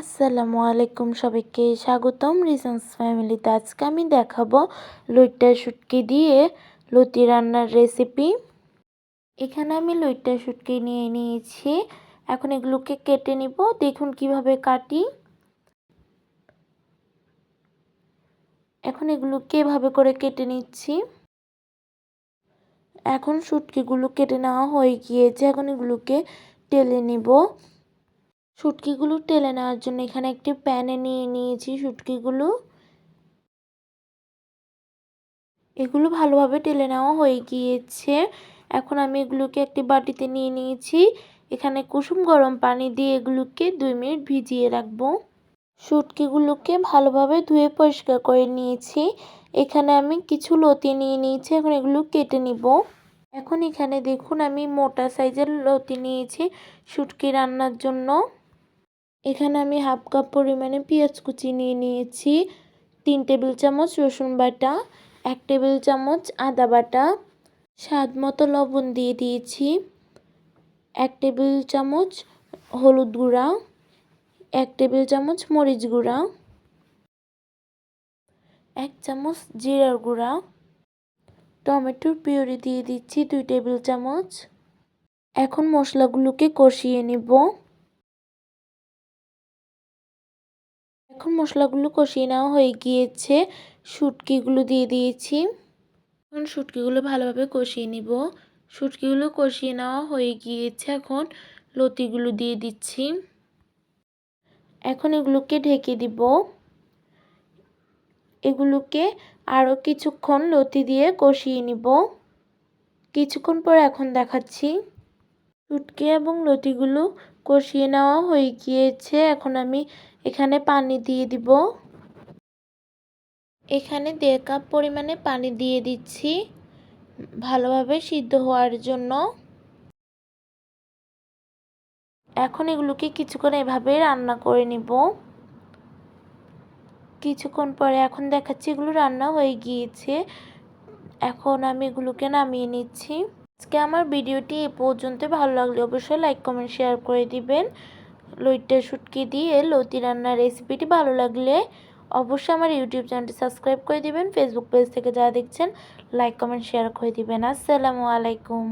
আসসালামু আলাইকুম, সবাইকে স্বাগতম রিসন্স ফ্যামিলিতে। আজকে আমি দেখাবো লইট্টা শুটকি দিয়ে লতি রান্নার রেসিপি। এখানে আমি লইট্টা শুটকি নিয়ে নিয়েছি। এখন এগুলোকে কেটে নিব। দেখুন কিভাবে কাটি। এখন এগুলোকে এভাবে করে কেটে নিচ্ছি। এখন শুটকিগুলো কেটে নেওয়া হয়ে গিয়েছে। এখন এগুলোকে টেলে নিব। শুটকিগুলো টেলে নেওয়ার জন্য এখানে একটি প্যানে নিয়ে নিয়েছি শুটকিগুলো। এগুলো ভালোভাবে টেলে নেওয়া হয়ে গিয়েছে। এখন আমি এগুলোকে একটি বাটিতে নিয়ে নিয়েছি। এখানে কুসুম গরম পানি দিয়ে এগুলোকে 2 মিনিট ভিজিয়ে রাখবো। শুটকিগুলোকে ভালোভাবে ধুয়ে পরিষ্কার করে নিয়েছি। এখানে আমি কিছু লতি নিয়ে নিয়েছি। এখন এগুলো কেটে নিব। এখন এখানে দেখুন আমি মোটা সাইজের লতি নিয়েছি শুটকি রান্নার জন্য। এখানে আমি হাফ কাপ পরিমাণে পেঁয়াজ কুচি নিয়ে নিয়েছি, 3 টেবিল চামচ রসুন বাটা, 1 টেবিল চামচ আদা বাটা, স্বাদ মতো লবণ দিয়ে দিয়েছি, 1 টেবিল চামচ হলুদ গুঁড়া, 1 টেবিল চামচ মরিচ গুঁড়া, 1 চামচ জিরার গুঁড়া, টমেটোর পিউরি দিয়ে দিচ্ছি 2 টেবিল চামচ। এখন মশলাগুলোকে কষিয়ে নিব। এখন মশলাগুলো কষিয়ে নেওয়া হয়ে গিয়েছে। শুটকিগুলো দিয়ে দিয়েছি। এখন শুটকিগুলো ভালোভাবে কষিয়ে নিব। শুটকিগুলো কষিয়ে নেওয়া হয়ে গিয়েছে। এখন লতিগুলো দিয়ে দিচ্ছি। এখন এগুলোকে ঢেকে দিব। এগুলোকে আরও কিছুক্ষণ লতি দিয়ে কষিয়ে নিব। কিছুক্ষণ পর এখন দেখাচ্ছি। শুটকি এবং লতিগুলো কষিয়ে নেওয়া হয়ে গিয়েছে। এখন আমি এখানে পানি দিয়ে দিব। এখানে 1.5 কাপ পরিমাণে পানি দিয়ে দিচ্ছি ভালোভাবে সিদ্ধ হওয়ার জন্য। এখন এগুলোকে কিছুক্ষণ এভাবে রান্না করে নিব। কিছুক্ষণ পরে এখন দেখাচ্ছি এগুলো রান্না হয়ে গিয়েছে। এখন আমি এগুলোকে নামিয়ে নিচ্ছি। আজকে আমার ভিডিওটি এ পর্যন্ত। ভালো লাগলে অবশ্যই লাইক কমেন্ট শেয়ার করে দিবেন। লইট্টা শুটকি দিয়ে লতি রান্নার রেসিপিটি ভালো লাগলে অবশ্যই আমার ইউটিউব চ্যানেলটি সাবস্ক্রাইব করে দিবেন। ফেসবুক পেজ থেকে যারা দেখছেন লাইক কমেন্ট শেয়ার করে দিবেন। আসসালামু আলাইকুম।